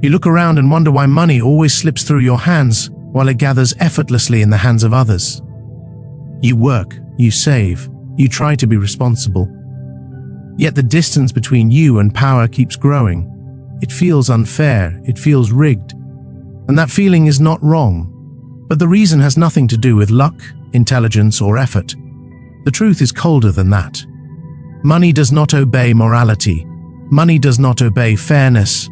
You look around and wonder why money always slips through your hands while it gathers effortlessly in the hands of others. You work, you save, you try to be responsible. Yet the distance between you and power keeps growing. It feels unfair, it feels rigged. And that feeling is not wrong. But the reason has nothing to do with luck, intelligence, or effort. The truth is colder than that. Money does not obey morality. Money does not obey fairness.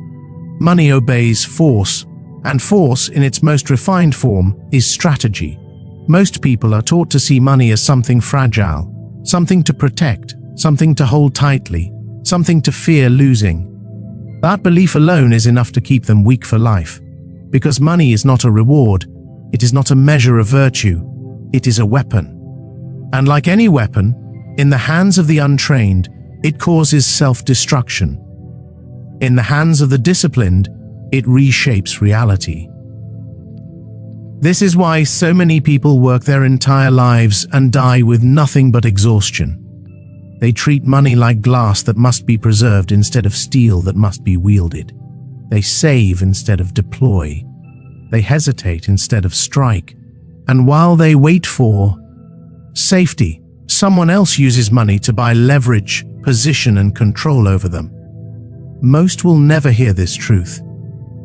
Money obeys force, and force, in its most refined form, is strategy. Most people are taught to see money as something fragile, something to protect, something to hold tightly, something to fear losing. That belief alone is enough to keep them weak for life, because money is not a reward, it is not a measure of virtue, it is a weapon. And like any weapon, in the hands of the untrained, it causes self-destruction. In the hands of the disciplined, it reshapes reality. This is why so many people work their entire lives and die with nothing but exhaustion. They treat money like glass that must be preserved instead of steel that must be wielded. They save instead of deploy. They hesitate instead of strike. And while they wait for safety, someone else uses money to buy leverage, position, and control over them. Most will never hear this truth.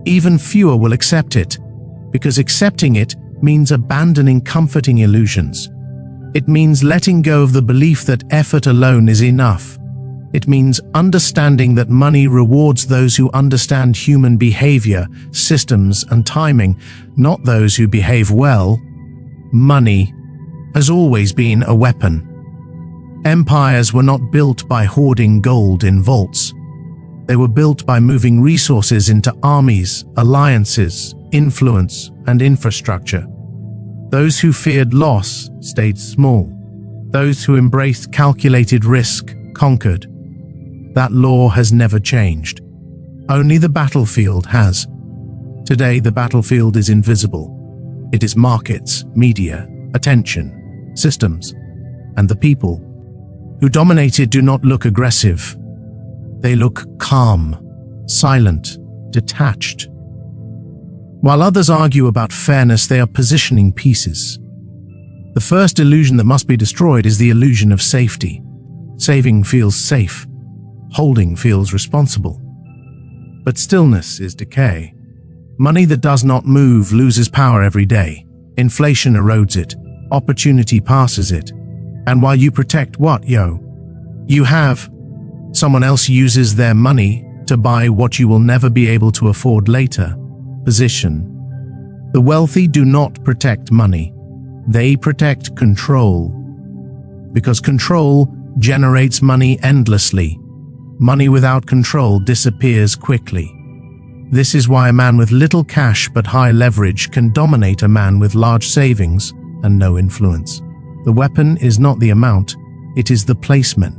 Even fewer will accept it, because accepting it means abandoning comforting illusions. It means letting go of the belief that effort alone is enough. It means understanding that money rewards those who understand human behavior, systems, and timing, not those who behave well. Money has always been a weapon. Empires were not built by hoarding gold in vaults. They were built by moving resources into armies, alliances, influence, and infrastructure. Those who feared loss stayed small. Those who embraced calculated risk conquered. That law has never changed. Only the battlefield has. Today, the battlefield is invisible. It is markets, media, attention, systems, and the people. Who dominate it do not look aggressive. They look calm, silent, detached. While others argue about fairness, they are positioning pieces. The first illusion that must be destroyed is the illusion of safety. Saving feels safe. Holding feels responsible. But stillness is decay. Money that does not move loses power every day. Inflation erodes it. Opportunity passes it. And while you protect what, you have, someone else uses their money to buy what you will never be able to afford later. Position. The wealthy do not protect money. They protect control. Because control generates money endlessly. Money without control disappears quickly. This is why a man with little cash but high leverage can dominate a man with large savings and no influence. The weapon is not the amount, it is the placement.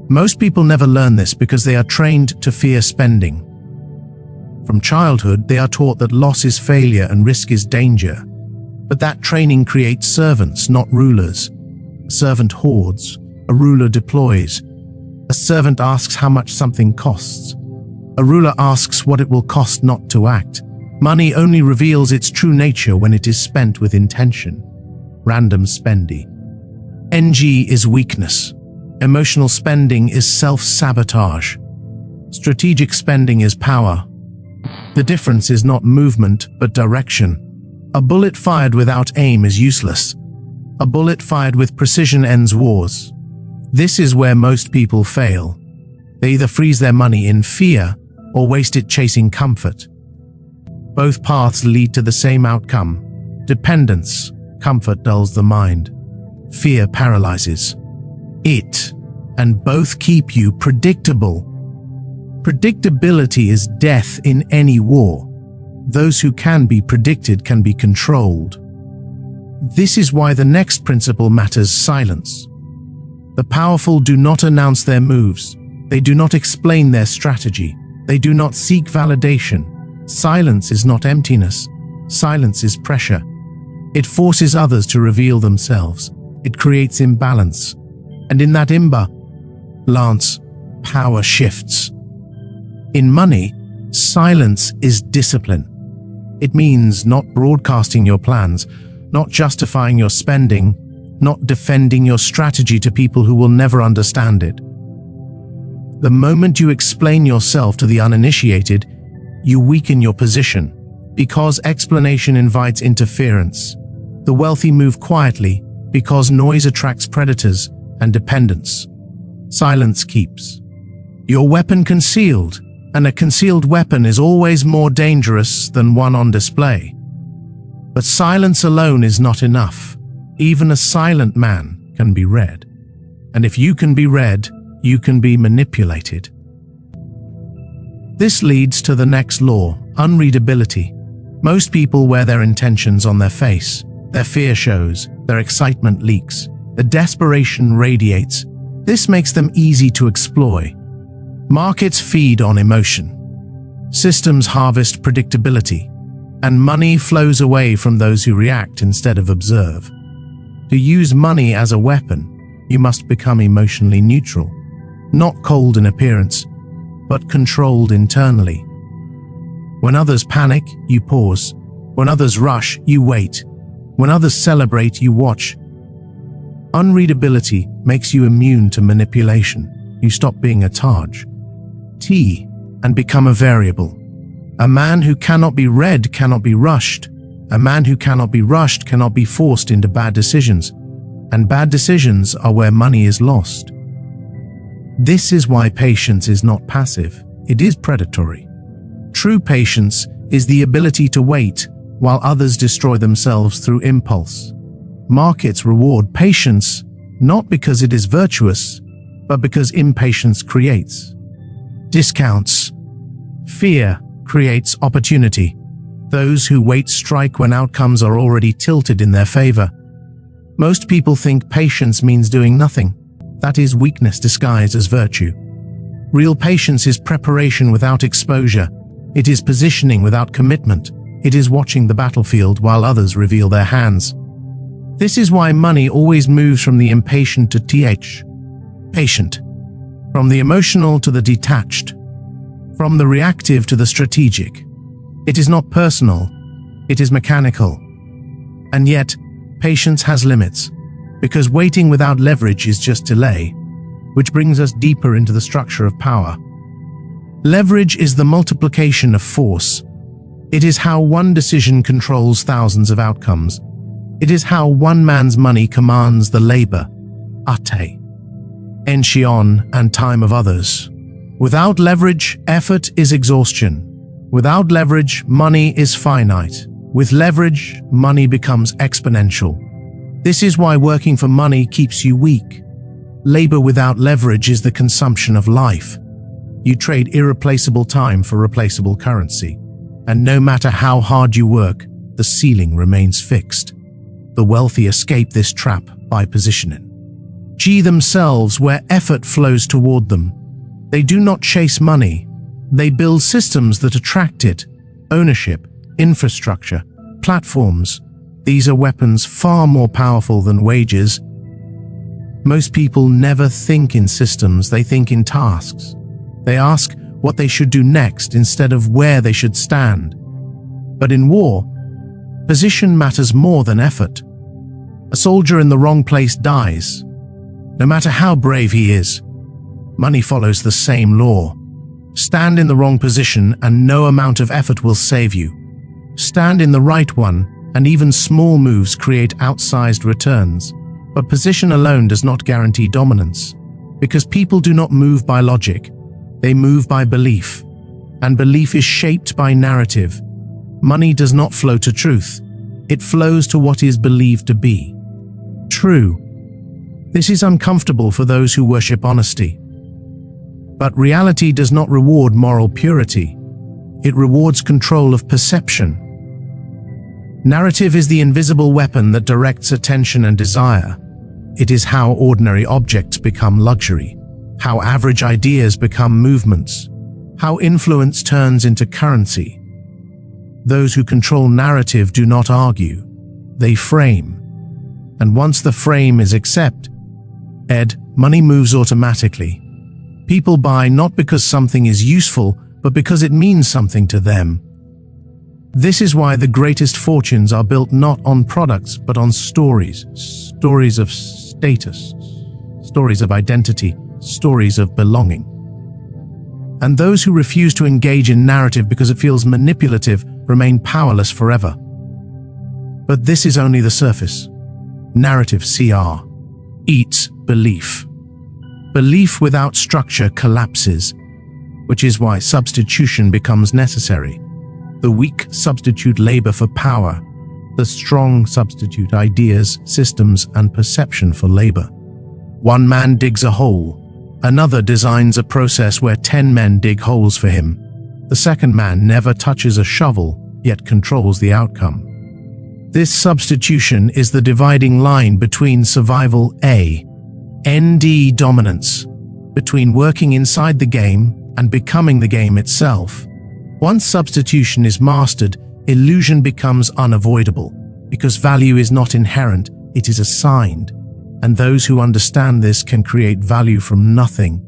Most people never learn this because they are trained to fear spending. From childhood, they are taught that loss is failure and risk is danger. But that training creates servants, not rulers. A servant hoards, a ruler deploys. A servant asks how much something costs. A ruler asks what it will cost not to act. Money only reveals its true nature when it is spent with intention. Random spendy. NG is weakness. Emotional spending is self-sabotage. Strategic spending is power. The difference is not movement, but direction. A bullet fired without aim is useless. A bullet fired with precision ends wars. This is where most people fail. They either freeze their money in fear or waste it chasing comfort. Both paths lead to the same outcome. Dependence. Comfort dulls the mind. Fear paralyzes it, and both keep you predictable. Predictability is death in any war. Those who can be predicted can be controlled. This is why the next principle matters: silence. The powerful do not announce their moves. They do not explain their strategy. They do not seek validation. Silence is not emptiness. Silence is pressure. It forces others to reveal themselves. It creates imbalance. And in that imbalance, power shifts. In money, Silence is discipline. It means not broadcasting your plans, not justifying your spending, not defending your strategy to people who will never understand it. The moment you explain yourself to the uninitiated, you weaken your position, because explanation invites interference. The wealthy move quietly, because noise attracts predators and dependents. Silence keeps your weapon concealed, and a concealed weapon is always more dangerous than one on display. But silence alone is not enough. Even a silent man can be read. And if you can be read, you can be manipulated. This leads to the next law, unreadability. Most people wear their intentions on their face. Their fear shows, their excitement leaks, the desperation radiates. This makes them easy to exploit. Markets feed on emotion. Systems harvest predictability. And money flows away from those who react instead of observe. To use money as a weapon, you must become emotionally neutral. Not cold in appearance, but controlled internally. When others panic, you pause. When others rush, you wait. When others celebrate, you watch. Unreadability makes you immune to manipulation. You stop being a target and become a variable. A man who cannot be read cannot be rushed. A man who cannot be rushed cannot be forced into bad decisions. And bad decisions are where money is lost. This is why patience is not passive, it is predatory. True patience is the ability to wait while others destroy themselves through impulse. Markets reward patience not because it is virtuous, but because impatience creates discounts. Fear creates opportunity. Those who wait strike when outcomes are already tilted in their favor. Most people think patience means doing nothing. That is weakness disguised as virtue. Real patience is preparation without exposure. It is positioning without commitment. It is watching the battlefield while others reveal their hands. This is why money always moves from the impatient to patient, from the emotional to the detached, from the reactive to the strategic. It is not personal, it is mechanical. And yet, patience has limits, because waiting without leverage is just delay, which brings us deeper into the structure of power. Leverage is the multiplication of force. It is how one decision controls thousands of outcomes. It is how one man's money commands the labor, attention, and time of others. Without leverage, effort is exhaustion. Without leverage, money is finite. With leverage, money becomes exponential. This is why working for money keeps you weak. Labor without leverage is the consumption of life. You trade irreplaceable time for replaceable currency. And no matter how hard you work, the ceiling remains fixed. The wealthy escape this trap by positioning themselves where effort flows toward them. They do not chase money. They build systems that attract it. Ownership, infrastructure, platforms. These are weapons far more powerful than wages. Most people never think in systems, they think in tasks. They ask what they should do next instead of where they should stand. But in war, position matters more than effort. A soldier in the wrong place dies. No matter how brave he is, money follows the same law. Stand in the wrong position and no amount of effort will save you. Stand in the right one and even small moves create outsized returns. But position alone does not guarantee dominance, because people do not move by logic. They move by belief, and belief is shaped by narrative. Money does not flow to truth. It flows to what is believed to be true. This is uncomfortable for those who worship honesty. But reality does not reward moral purity. It rewards control of perception. Narrative is the invisible weapon that directs attention and desire. It is how ordinary objects become luxury, how average ideas become movements, how influence turns into currency. Those who control narrative do not argue, they frame. And once the frame is accepted, money moves automatically. People buy not because something is useful, but because it means something to them. This is why the greatest fortunes are built not on products, but on stories. Stories of status, stories of identity, stories of belonging. And those who refuse to engage in narrative because it feels manipulative remain powerless forever. But this is only the surface. Narrative (CR) eats belief. Belief without structure collapses, which is why substitution becomes necessary. The weak substitute labor for power. The strong substitute ideas, systems, and perception for labor. One man digs a hole. Another designs a process where 10 men dig holes for him. The second man never touches a shovel, yet controls the outcome. This substitution is the dividing line between survival (ND) dominance, between working inside the game and becoming the game itself. Once substitution is mastered, illusion becomes unavoidable, because value is not inherent, it is assigned. And those who understand this can create value from nothing.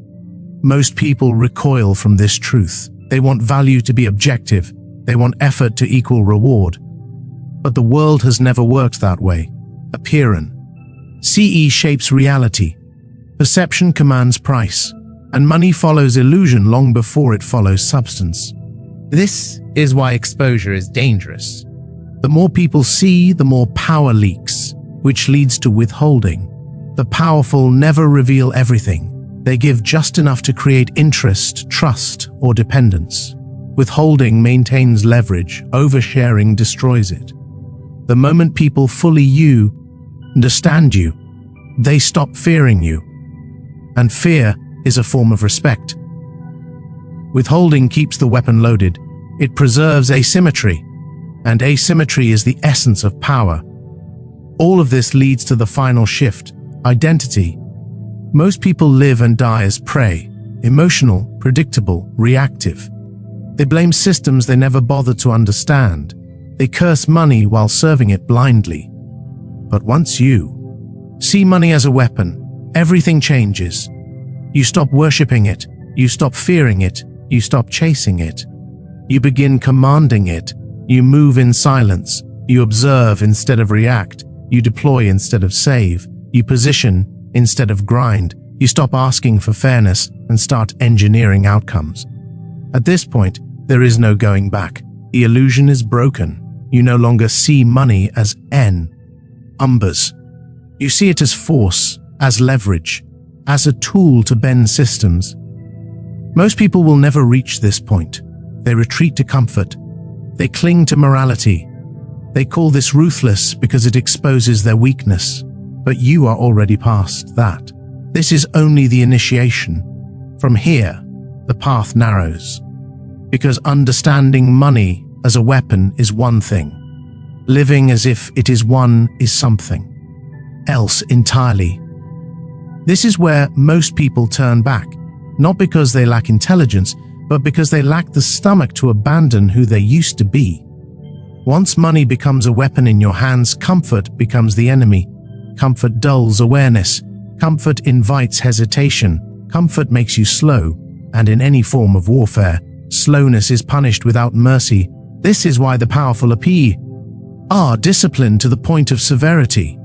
Most people recoil from this truth. They want value to be objective. They want effort to equal reward. But the world has never worked that way. Appearance. CE shapes reality. Perception commands price. And money follows illusion long before it follows substance. This is why exposure is dangerous. The more people see, the more power leaks, which leads to withholding. The powerful never reveal everything. They give just enough to create interest, trust, or dependence. Withholding maintains leverage, oversharing destroys it. The moment people fully understand you, they stop fearing you. And fear is a form of respect. Withholding keeps the weapon loaded. It preserves asymmetry, and asymmetry is the essence of power. All of this leads to the final shift, identity. Most people live and die as prey, emotional, predictable, reactive. They blame systems they never bothered to understand. They curse money while serving it blindly. But once you see money as a weapon, everything changes. You stop worshipping it, you stop fearing it, you stop chasing it. You begin commanding it. You move in silence. You observe instead of react. You deploy instead of save. You position instead of grind. You stop asking for fairness and start engineering outcomes. At this point, there is no going back. The illusion is broken. You no longer see money as numbers. You see it as force, as leverage, as a tool to bend systems. Most people will never reach this point. They retreat to comfort. They cling to morality. They call this ruthless because it exposes their weakness. But you are already past that. This is only the initiation. From here, the path narrows. Because understanding money as a weapon is one thing. Living as if it is one is something else entirely. This is where most people turn back, not because they lack intelligence, but because they lack the stomach to abandon who they used to be. Once money becomes a weapon in your hands, comfort becomes the enemy. Comfort dulls awareness. Comfort invites hesitation. Comfort makes you slow, and in any form of warfare, slowness is punished without mercy. This is why the powerful are disciplined to the point of severity.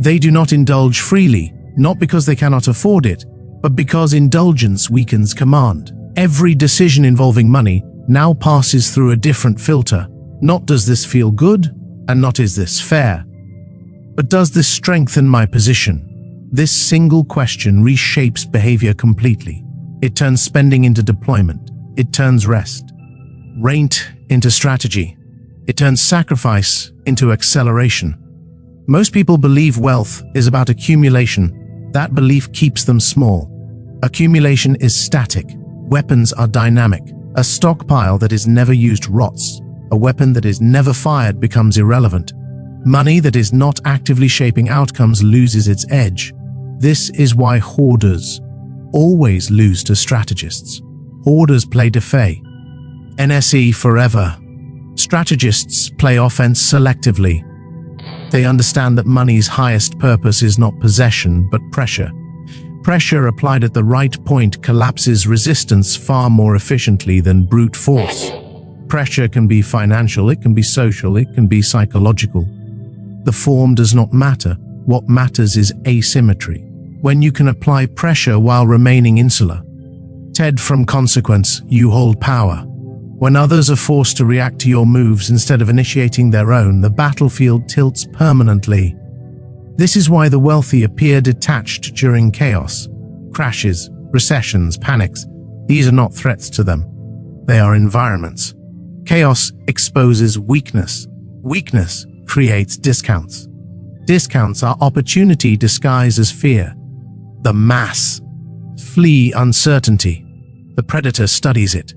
They do not indulge freely, not because they cannot afford it, but because indulgence weakens command. Every decision involving money now passes through a different filter. Not does this feel good, and not is this fair, but does this strengthen my position? This single question reshapes behavior completely. It turns spending into deployment. It turns rest, rent into strategy. It turns sacrifice into acceleration. Most people believe wealth is about accumulation. That belief keeps them small. Accumulation is static. Weapons are dynamic. A stockpile that is never used rots. A weapon that is never fired becomes irrelevant. Money that is not actively shaping outcomes loses its edge. This is why hoarders always lose to strategists. Hoarders play defay. NSE forever. Strategists play offense selectively. They understand that money's highest purpose is not possession, but pressure. Pressure applied at the right point collapses resistance far more efficiently than brute force. Pressure can be financial, it can be social, it can be psychological. The form does not matter. What matters is asymmetry. When you can apply pressure while remaining insular. Ted from consequence, you hold power. When others are forced to react to your moves instead of initiating their own, the battlefield tilts permanently. This is why the wealthy appear detached during chaos. Crashes, recessions, panics. These are not threats to them. They are environments. Chaos exposes weakness. Weakness creates discounts. Discounts are opportunity disguised as fear. The mass flee uncertainty. The predator studies it.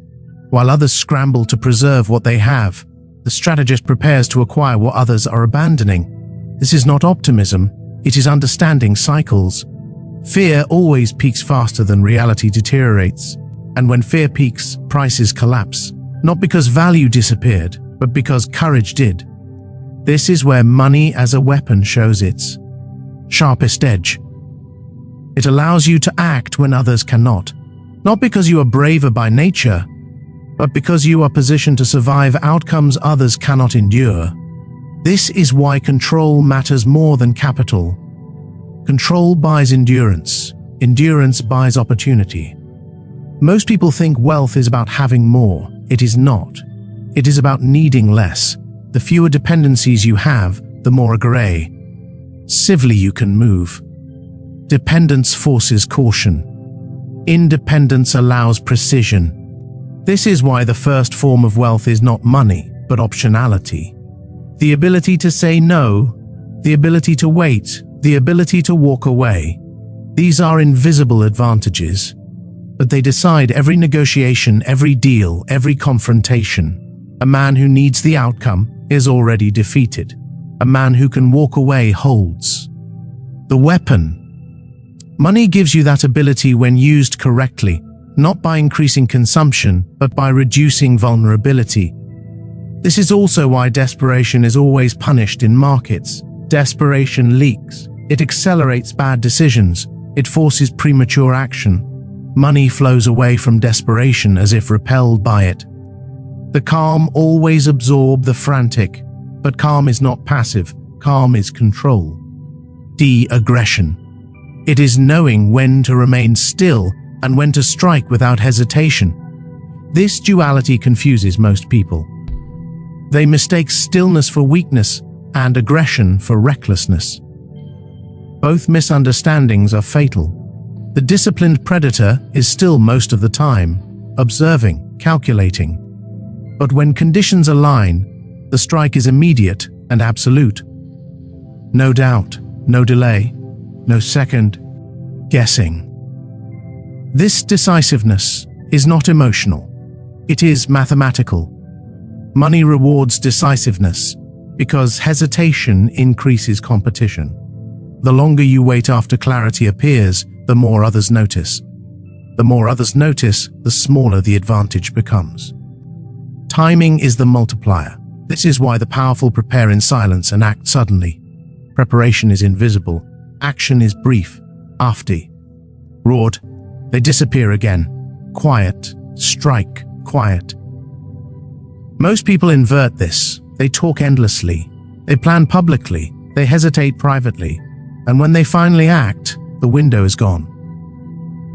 While others scramble to preserve what they have, the strategist prepares to acquire what others are abandoning. This is not optimism, it is understanding cycles. Fear always peaks faster than reality deteriorates. And when fear peaks, prices collapse. Not because value disappeared, but because courage did. This is where money as a weapon shows its sharpest edge. It allows you to act when others cannot. Not because you are braver by nature, but because you are positioned to survive outcomes others cannot endure. This is why control matters more than capital. Control buys endurance. Endurance buys opportunity. Most people think wealth is about having more. It is not. It is about needing less. The fewer dependencies you have, the more gray. Civilly you can move. Dependence forces caution. Independence allows precision. This is why the first form of wealth is not money, but optionality. The ability to say no, the ability to wait, the ability to walk away. These are invisible advantages, but they decide every negotiation, every deal, every confrontation. A man who needs the outcome is already defeated. A man who can walk away holds. The weapon. Money gives you that ability when used correctly, not by increasing consumption, but by reducing vulnerability. This is also why desperation is always punished in markets. Desperation leaks. It accelerates bad decisions. It forces premature action. Money flows away from desperation as if repelled by it. The calm always absorb the frantic, but calm is not passive. Calm is control. De-aggression. It is knowing when to remain still and when to strike without hesitation. This duality confuses most people. They mistake stillness for weakness and aggression for recklessness. Both misunderstandings are fatal. The disciplined predator is still most of the time, observing, calculating. But when conditions align, the strike is immediate and absolute. No doubt, no delay, no second guessing. This decisiveness is not emotional. It is mathematical. Money rewards decisiveness because hesitation increases competition. The longer you wait after clarity appears, the more others notice. The more others notice, the smaller the advantage becomes. Timing is the multiplier. This is why the powerful prepare in silence and act suddenly. Preparation is invisible. Action is brief. After roared, they disappear again. Quiet. Strike. Quiet. Most people invert this. They talk endlessly. They plan publicly. They hesitate privately. And when they finally act, the window is gone.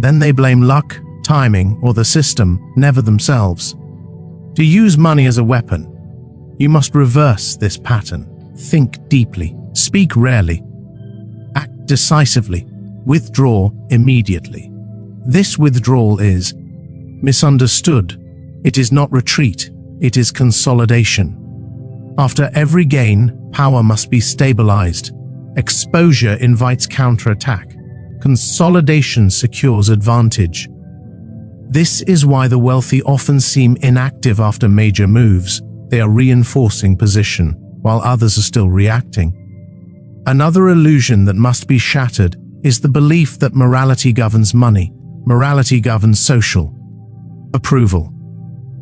Then they blame luck, timing, or the system, never themselves. To use money as a weapon, you must reverse this pattern. Think deeply. Speak rarely. Act decisively. Withdraw immediately. This withdrawal is misunderstood. It is not retreat. It is consolidation. After every gain, power must be stabilized. Exposure invites counterattack. Consolidation secures advantage. This is why the wealthy often seem inactive after major moves. They are reinforcing position, while others are still reacting. Another illusion that must be shattered is the belief that morality governs money. Morality governs social approval.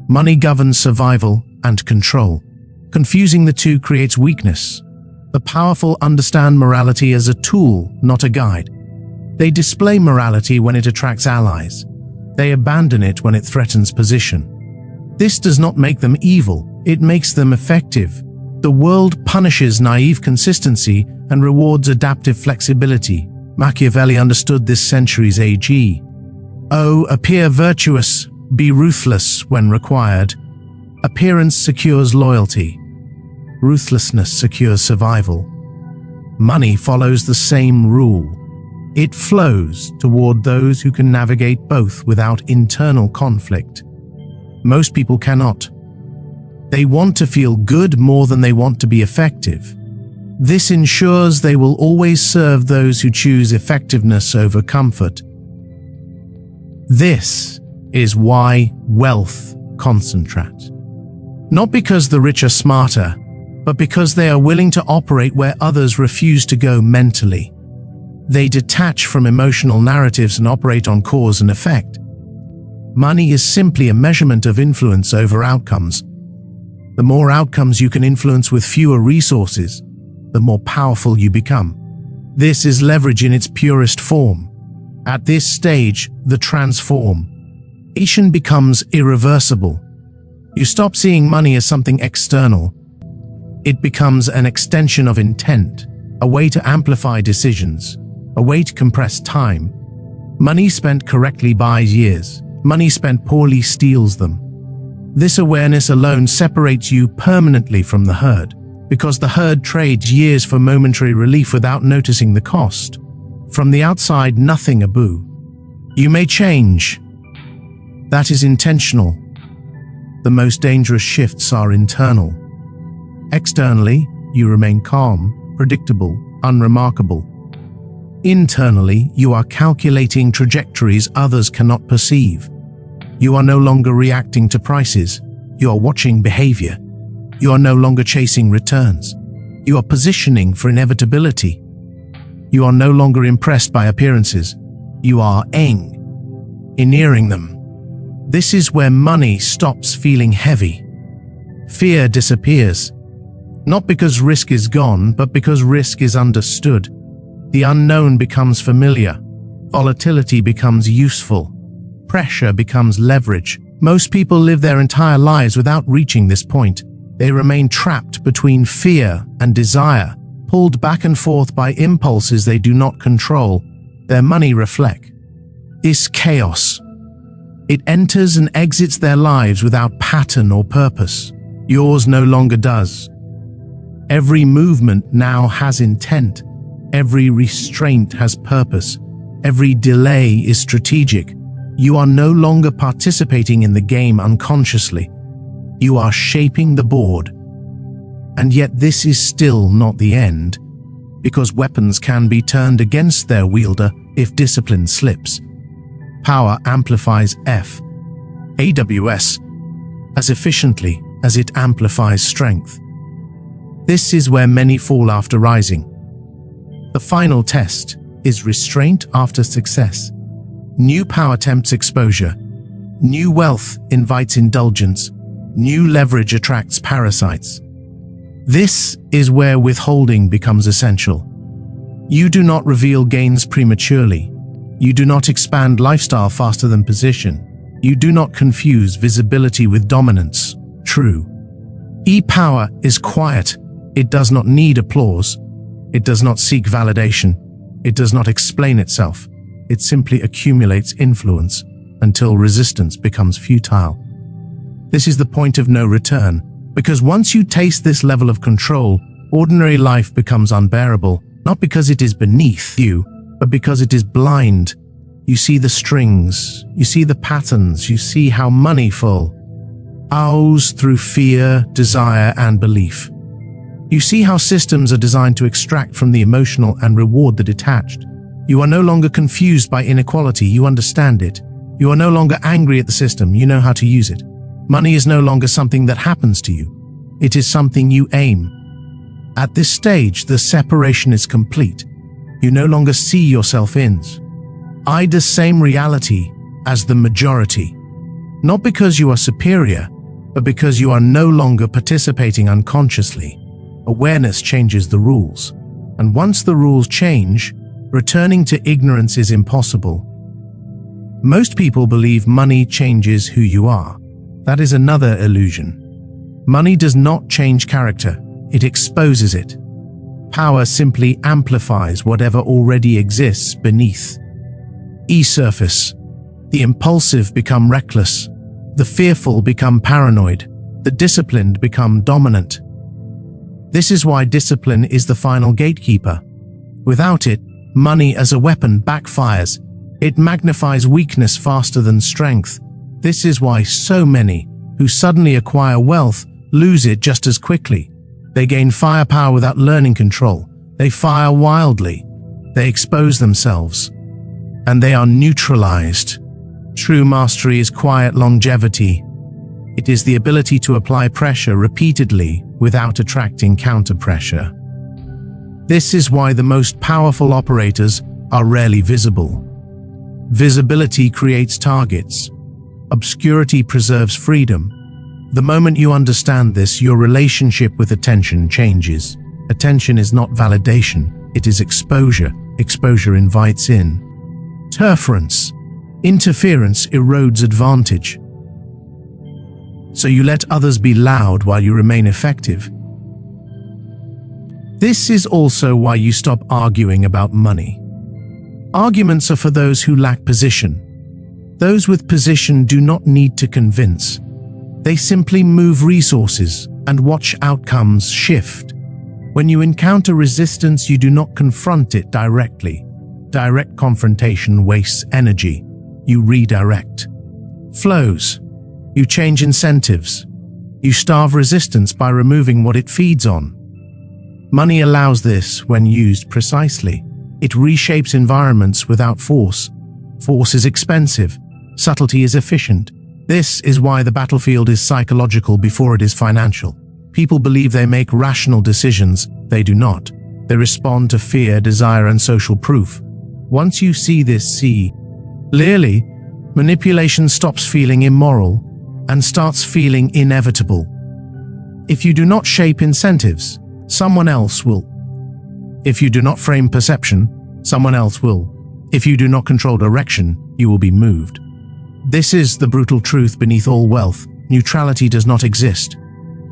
Money governs survival and control. Confusing the two creates weakness. The powerful understand morality as a tool, not a guide. They display morality when it attracts allies. They abandon it when it threatens position. This does not make them evil, it makes them effective. The world punishes naive consistency and rewards adaptive flexibility. Machiavelli understood this centuries AG. Appear virtuous, be ruthless when required. Appearance secures loyalty. Ruthlessness secures survival. Money follows the same rule. It flows toward those who can navigate both without internal conflict. Most people cannot. They want to feel good more than they want to be effective. This ensures they will always serve those who choose effectiveness over comfort. This is why wealth concentrates. Not because the rich are smarter, but because they are willing to operate where others refuse to go mentally. They detach from emotional narratives and operate on cause and effect. Money is simply a measurement of influence over outcomes. The more outcomes you can influence with fewer resources, the more powerful you become. This is leverage in its purest form. At this stage, the transformation becomes irreversible. You stop seeing money as something external. It becomes an extension of intent, a way to amplify decisions, a way to compress time. Money spent correctly buys years. Money spent poorly steals them. This awareness alone separates you permanently from the herd, because the herd trades years for momentary relief without noticing the cost. From the outside, nothing aboo. You may change. That is intentional. The most dangerous shifts are internal. Externally, you remain calm, predictable, unremarkable. Internally, you are calculating trajectories others cannot perceive. You are no longer reacting to prices. You are watching behavior. You are no longer chasing returns. You are positioning for inevitability. You are no longer impressed by appearances. You are engineering them. This is where money stops feeling heavy. Fear disappears. Not because risk is gone, but because risk is understood. The unknown becomes familiar. Volatility becomes useful. Pressure becomes leverage. Most people live their entire lives without reaching this point. They remain trapped between fear and desire, pulled back and forth by impulses they do not control. Their money reflects this chaos. It enters and exits their lives without pattern or purpose. Yours no longer does. Every movement now has intent. Every restraint has purpose. Every delay is strategic. You are no longer participating in the game unconsciously. You are shaping the board. And yet this is still not the end, because weapons can be turned against their wielder if discipline slips. Power amplifies AWS as efficiently as it amplifies strength. This is where many fall after rising. The final test is restraint after success. New power tempts exposure. New wealth invites indulgence. New leverage attracts parasites. This is where withholding becomes essential. You do not reveal gains prematurely. You do not expand lifestyle faster than position. You do not confuse visibility with dominance. True. E-power is quiet. It does not need applause. It does not seek validation. It does not explain itself. It simply accumulates influence until resistance becomes futile. This is the point of no return, because once you taste this level of control, ordinary life becomes unbearable, not because it is beneath you, but because it is blind. You see the strings, you see the patterns, you see how money flows through fear, desire, and belief. You see how systems are designed to extract from the emotional and reward the detached. You are no longer confused by inequality, you understand it. You are no longer angry at the system, you know how to use it. Money is no longer something that happens to you. It is something you aim. At this stage, the separation is complete. You no longer see yourself in the same reality as the majority. Not because you are superior, but because you are no longer participating unconsciously. Awareness changes the rules. And once the rules change, Returning to ignorance is impossible. Most people believe money changes who you are. That is another illusion. Money does not change character, it exposes it. Power simply amplifies whatever already exists beneath. E-surface. The impulsive become reckless. The fearful become paranoid. The disciplined become dominant. This is why discipline is the final gatekeeper. Without it, money as a weapon backfires. It magnifies weakness faster than strength. This is why so many who suddenly acquire wealth lose it just as quickly. They gain firepower without learning control. They fire wildly. They expose themselves. And they are neutralized. True mastery is quiet longevity. It is the ability to apply pressure repeatedly without attracting counter-pressure. This is why the most powerful operators are rarely visible. Visibility creates targets. Obscurity preserves freedom. The moment you understand this, your relationship with attention changes. Attention is not validation, it is exposure. Exposure invites in. Interference. Interference erodes advantage. So you let others be loud while you remain effective. This is also why you stop arguing about money. Arguments are for those who lack position. Those with position do not need to convince. They simply move resources and watch outcomes shift. When you encounter resistance, you do not confront it directly. Direct confrontation wastes energy. You redirect. Flows. You change incentives. You starve resistance by removing what it feeds on. Money allows this when used precisely. It reshapes environments without force. Force is expensive. Subtlety is efficient. This is why the battlefield is psychological before it is financial. People believe they make rational decisions. They do not. They respond to fear, desire, and social proof. Once you see this, clearly, manipulation stops feeling immoral and starts feeling inevitable. If you do not shape incentives, someone else will. If you do not frame perception, someone else will. If you do not control direction, you will be moved. This is the brutal truth beneath all wealth. Neutrality does not exist.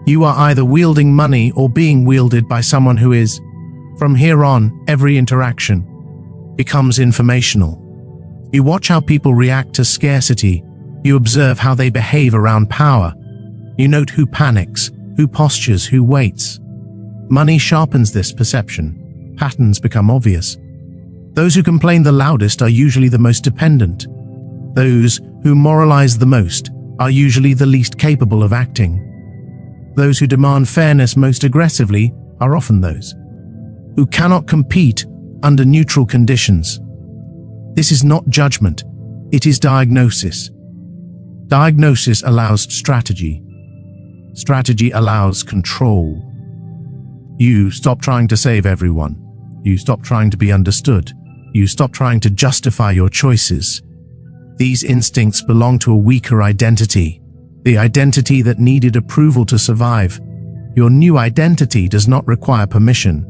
You are either wielding money or being wielded by someone who is. From here on, every interaction becomes informational. You watch how people react to scarcity. You observe how they behave around power. You note who panics, who postures, who waits. Money sharpens this perception. Patterns become obvious. Those who complain the loudest are usually the most dependent. Those who moralize the most are usually the least capable of acting. Those who demand fairness most aggressively are often those who cannot compete under neutral conditions. This is not judgment, it is diagnosis. Diagnosis allows strategy. Strategy allows control. You stop trying to save everyone. You stop trying to be understood. You stop trying to justify your choices. These instincts belong to a weaker identity, the identity that needed approval to survive. Your new identity does not require permission.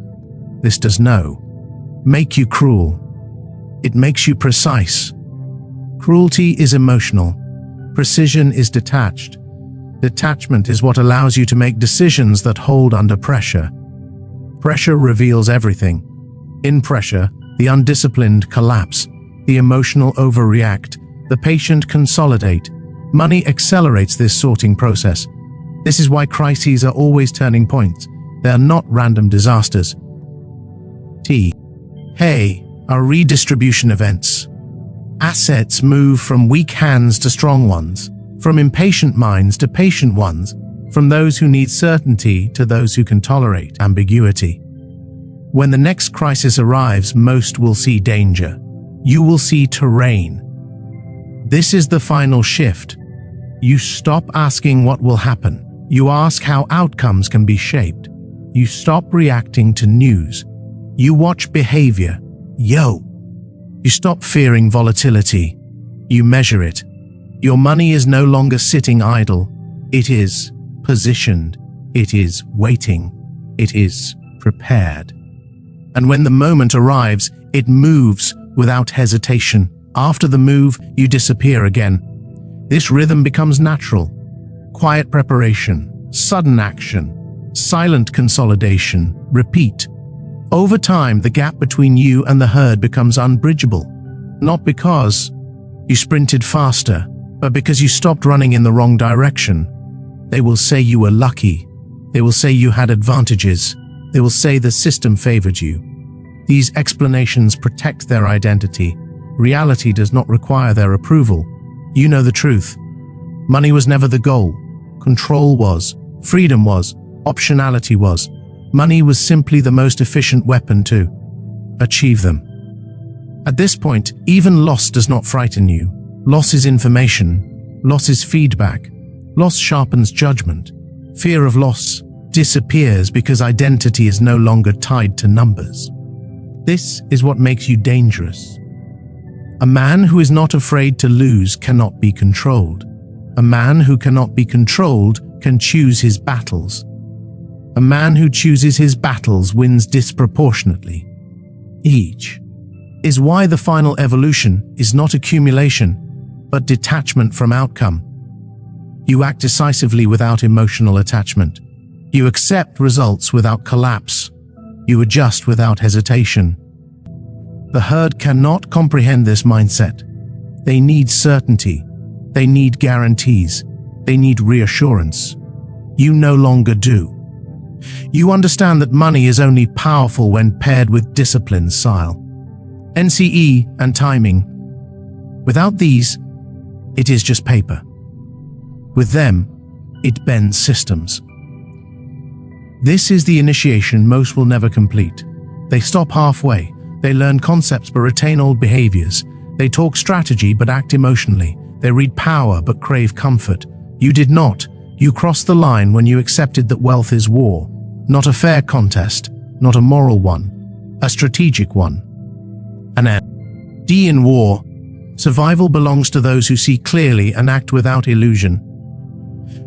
This does make you cruel. It makes you precise. Cruelty is emotional. Precision is detached. Detachment is what allows you to make decisions that hold under pressure. Pressure reveals everything. In pressure, the undisciplined collapse, the emotional overreact, the patient consolidate. Money accelerates this sorting process. This is why crises are always turning points. They are not random disasters. Are redistribution events. Assets move from weak hands to strong ones, from impatient minds to patient ones, from those who need certainty to those who can tolerate ambiguity. When the next crisis arrives, most will see danger. You will see terrain. This is the final shift. You stop asking what will happen. You ask how outcomes can be shaped. You stop reacting to news. You watch behavior. You stop fearing volatility. You measure it. Your money is no longer sitting idle. It is positioned. It is waiting. It is prepared. And when the moment arrives, It moves without hesitation. After the move, you disappear again. This rhythm becomes natural. Quiet preparation, sudden action, silent consolidation, repeat. Over time, the gap between you and the herd becomes unbridgeable. Not because you sprinted faster, but because you stopped running in the wrong direction. They will say you were lucky. They will say you had advantages. They will say the system favored you. These explanations protect their identity. Reality does not require their approval. You know the truth. Money was never the goal. Control was. Freedom was. Optionality was. Money was simply the most efficient weapon to achieve them. At this point, even loss does not frighten you. Loss is information. Loss is feedback. Loss sharpens judgment. Fear of loss disappears because identity is no longer tied to numbers. This is what makes you dangerous. A man who is not afraid to lose cannot be controlled. A man who cannot be controlled can choose his battles. A man who chooses his battles wins disproportionately. Each is why the final evolution is not accumulation, but detachment from outcome. You act decisively without emotional attachment. You accept results without collapse. You adjust without hesitation. The herd cannot comprehend this mindset. They need certainty. They need guarantees. They need reassurance. You no longer do. You understand that money is only powerful when paired with discipline, style, NCE, and timing. Without these, it is just paper. With them, it bends systems. This is the initiation most will never complete. They stop halfway. They learn concepts but retain old behaviors. They talk strategy but act emotionally. They read power but crave comfort. You did not. You crossed the line when you accepted that wealth is war. Not a fair contest, not a moral one, a strategic one. An end. D in war, survival belongs to those who see clearly and act without illusion.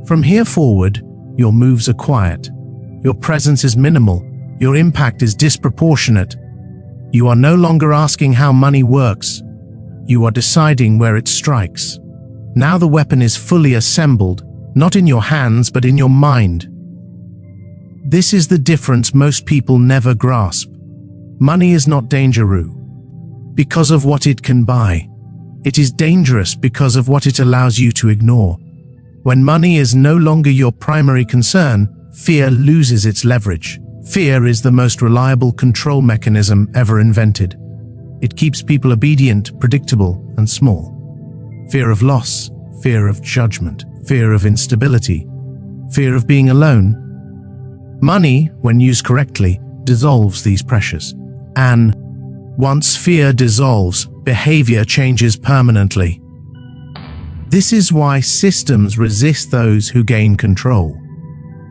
From here forward, your moves are quiet. Your presence is minimal. Your impact is disproportionate. You are no longer asking how money works. You are deciding where it strikes. Now the weapon is fully assembled, not in your hands but in your mind. This is the difference most people never grasp. Money is not dangerous because of what it can buy. It is dangerous because of what it allows you to ignore. When money is no longer your primary concern, fear loses its leverage. Fear is the most reliable control mechanism ever invented. It keeps people obedient, predictable, and small. Fear of loss, fear of judgment, fear of instability, fear of being alone. Money, when used correctly, dissolves these pressures. And once fear dissolves, behavior changes permanently. This is why systems resist those who gain control.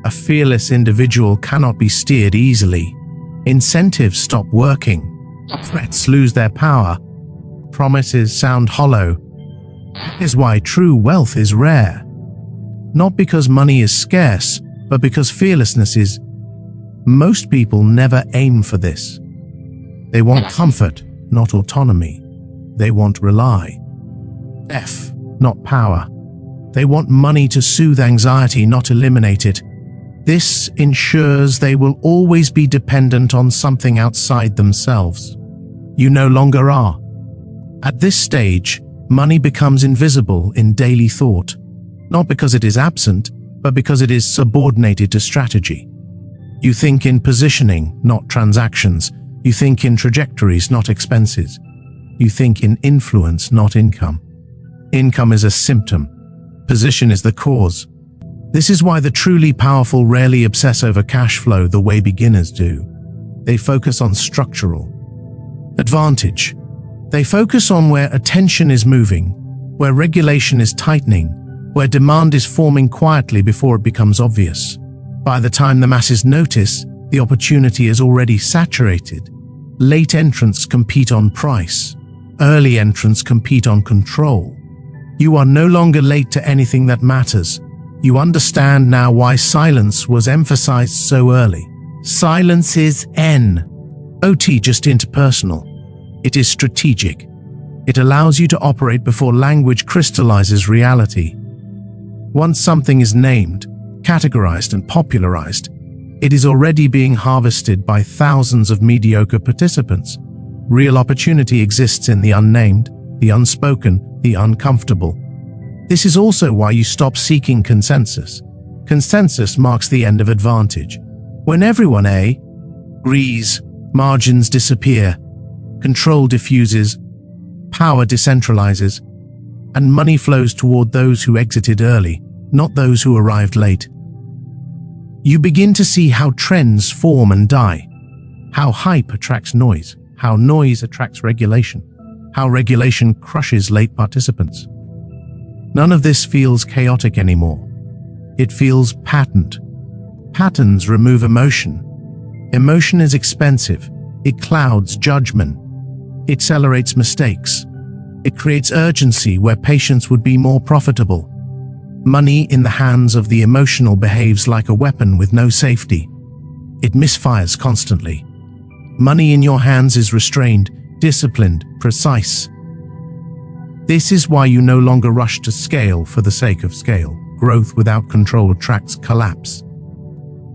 A fearless individual cannot be steered easily. Incentives stop working. Threats lose their power. Promises sound hollow. That is why true wealth is rare. Not because money is scarce, but because fearlessness is. Most people never aim for this. They want comfort, not autonomy. They want rely. F, not power. They want money to soothe anxiety, not eliminate it. This ensures they will always be dependent on something outside themselves. You no longer are. At this stage, money becomes invisible in daily thought, not because it is absent, but because it is subordinated to strategy. You think in positioning, not transactions. You think in trajectories, not expenses. You think in influence, not income. Income is a symptom. Position is the cause. This is why the truly powerful rarely obsess over cash flow the way beginners do. They focus on structural advantage. They focus on where attention is moving, where regulation is tightening, where demand is forming quietly before it becomes obvious. By the time the masses notice, the opportunity is already saturated. Late entrants compete on price. Early entrants compete on control. You are no longer late to anything that matters. You understand now why silence was emphasized so early. Silence is N-O-T, just interpersonal. It is strategic. It allows you to operate before language crystallizes reality. Once something is named, categorized, and popularized, it is already being harvested by thousands of mediocre participants. Real opportunity exists in the unnamed, the unspoken, the uncomfortable. This is also why you stop seeking consensus. Consensus marks the end of advantage. When everyone agrees, margins disappear, control diffuses, power decentralizes, and money flows toward those who exited early, not those who arrived late. You begin to see how trends form and die, how hype attracts noise, how noise attracts regulation, how regulation crushes late participants. None of this feels chaotic anymore. It feels patterned. Patterns remove emotion. Emotion is expensive. It clouds judgment. It accelerates mistakes. It creates urgency where patience would be more profitable. Money in the hands of the emotional behaves like a weapon with no safety. It misfires constantly. Money in your hands is restrained, disciplined, precise. This is why you no longer rush to scale for the sake of scale. Growth without control attracts collapse.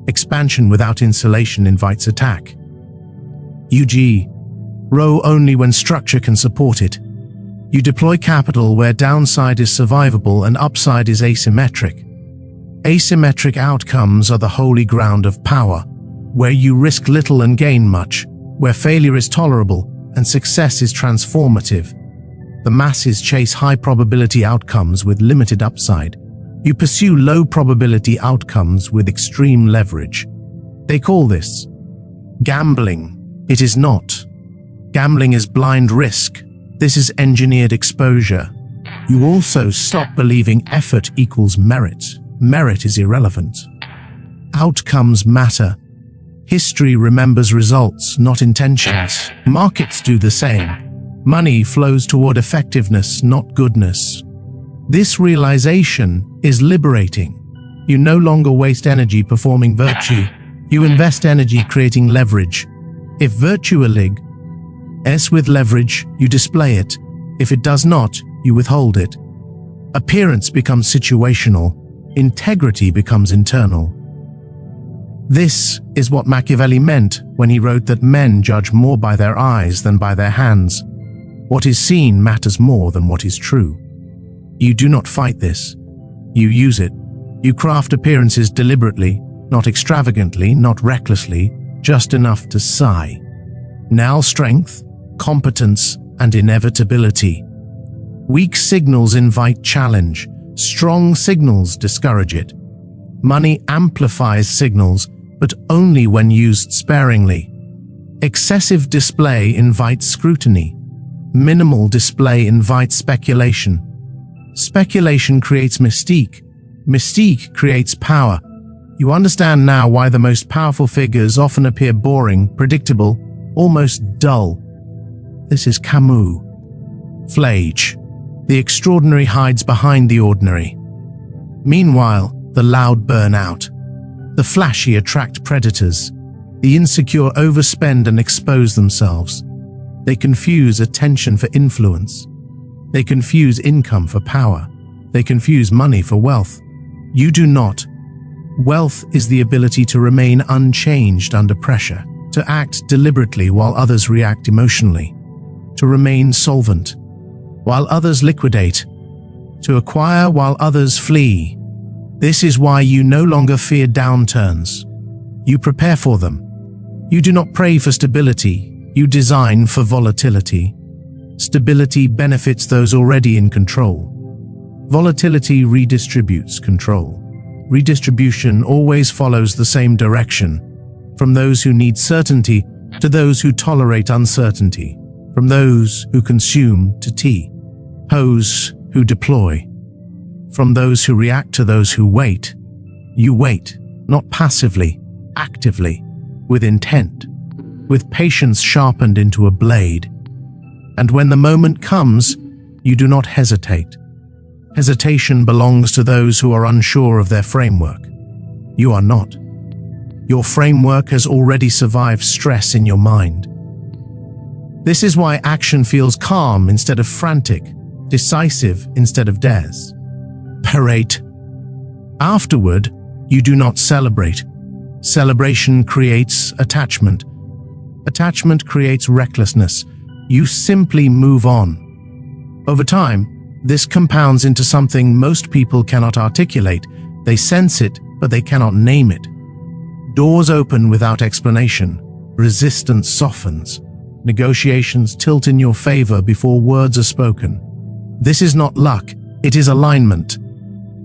Expansion without insulation invites attack. U.g. Row only when structure can support it. You deploy capital where downside is survivable and upside is asymmetric. Asymmetric outcomes are the holy ground of power, where you risk little and gain much, where failure is tolerable and success is transformative. The masses chase high-probability outcomes with limited upside. You pursue low-probability outcomes with extreme leverage. They call this gambling. It is not. Gambling is blind risk. This is engineered exposure. You also stop believing effort equals merit. Merit is irrelevant. Outcomes matter. History remembers results, not intentions. Markets do the same. Money flows toward effectiveness, not goodness. This realization is liberating. You no longer waste energy performing virtue. You invest energy creating leverage. If virtue is with leverage, you display it. If it does not, you withhold it. Appearance becomes situational. Integrity becomes internal. This is what Machiavelli meant when he wrote that men judge more by their eyes than by their hands. What is seen matters more than what is true. You do not fight this. You use it. You craft appearances deliberately, not extravagantly, not recklessly, just enough to sigh. Now strength, competence, and inevitability. Weak signals invite challenge. Strong signals discourage it. Money amplifies signals, but only when used sparingly. Excessive display invites scrutiny. Minimal display invites speculation. Speculation creates mystique. Mystique creates power. You understand now why the most powerful figures often appear boring, predictable, almost dull. This is Camus. Flage. The extraordinary hides behind the ordinary. Meanwhile, the loud burn out. The flashy attract predators. The insecure overspend and expose themselves. They confuse attention for influence. They confuse income for power. They confuse money for wealth. You do not. Wealth is the ability to remain unchanged under pressure, to act deliberately while others react emotionally, to remain solvent while others liquidate, to acquire while others flee. This is why you no longer fear downturns. You prepare for them. You do not pray for stability, you design for volatility. Stability benefits those already in control. Volatility redistributes control. Redistribution always follows the same direction, from those who need certainty to those who tolerate uncertainty, from those who consume to those who deploy, from those who react to those who wait. You wait, not passively, actively, with intent, with patience sharpened into a blade. And when the moment comes, you do not hesitate. Hesitation belongs to those who are unsure of their framework. You are not. Your framework has already survived stress in your mind. This is why action feels calm instead of frantic, decisive instead of desperate. Afterward, you do not celebrate. Celebration creates attachment. Attachment creates recklessness. You simply move on. Over time, this compounds into something most people cannot articulate. They sense it, but they cannot name it. Doors open without explanation. Resistance softens. Negotiations tilt in your favor before words are spoken. This is not luck, it is alignment.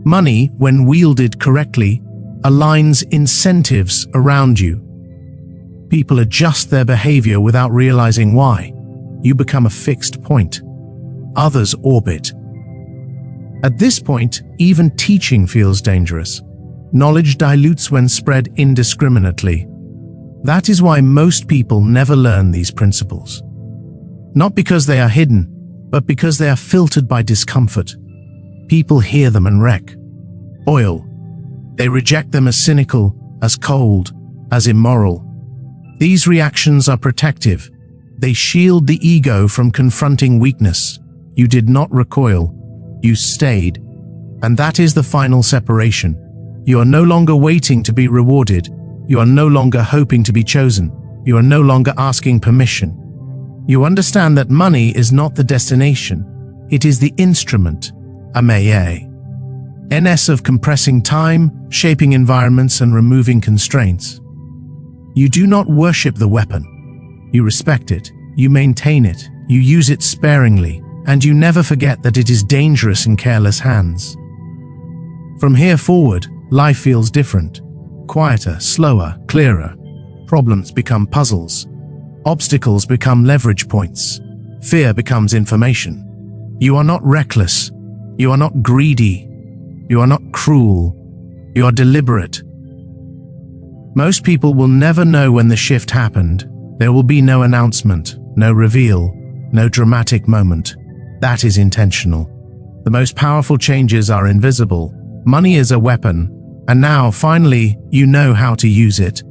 Money, when wielded correctly, aligns incentives around you. People adjust their behavior without realizing why. You become a fixed point. Others orbit. At this point, even teaching feels dangerous. Knowledge dilutes when spread indiscriminately. That is why most people never learn these principles. Not because they are hidden, but because they are filtered by discomfort. People hear them and wreck. Oil. They reject them as cynical, as cold, as immoral. These reactions are protective. They shield the ego from confronting weakness. You did not recoil. You stayed. And that is the final separation. You are no longer waiting to be rewarded. You are no longer hoping to be chosen. You are no longer asking permission. You understand that money is not the destination. It is the instrument, a NS of compressing time, shaping environments, and removing constraints. You do not worship the weapon. You respect it. You maintain it. You use it sparingly. And you never forget that it is dangerous in careless hands. From here forward, life feels different. Quieter, slower, clearer. Problems become puzzles. Obstacles become leverage points. Fear becomes information. You are not reckless. You are not greedy. You are not cruel. You are deliberate. Most people will never know when the shift happened. There will be no announcement, no reveal, no dramatic moment. That is intentional. The most powerful changes are invisible. Money is a weapon, and now, finally, you know how to use it.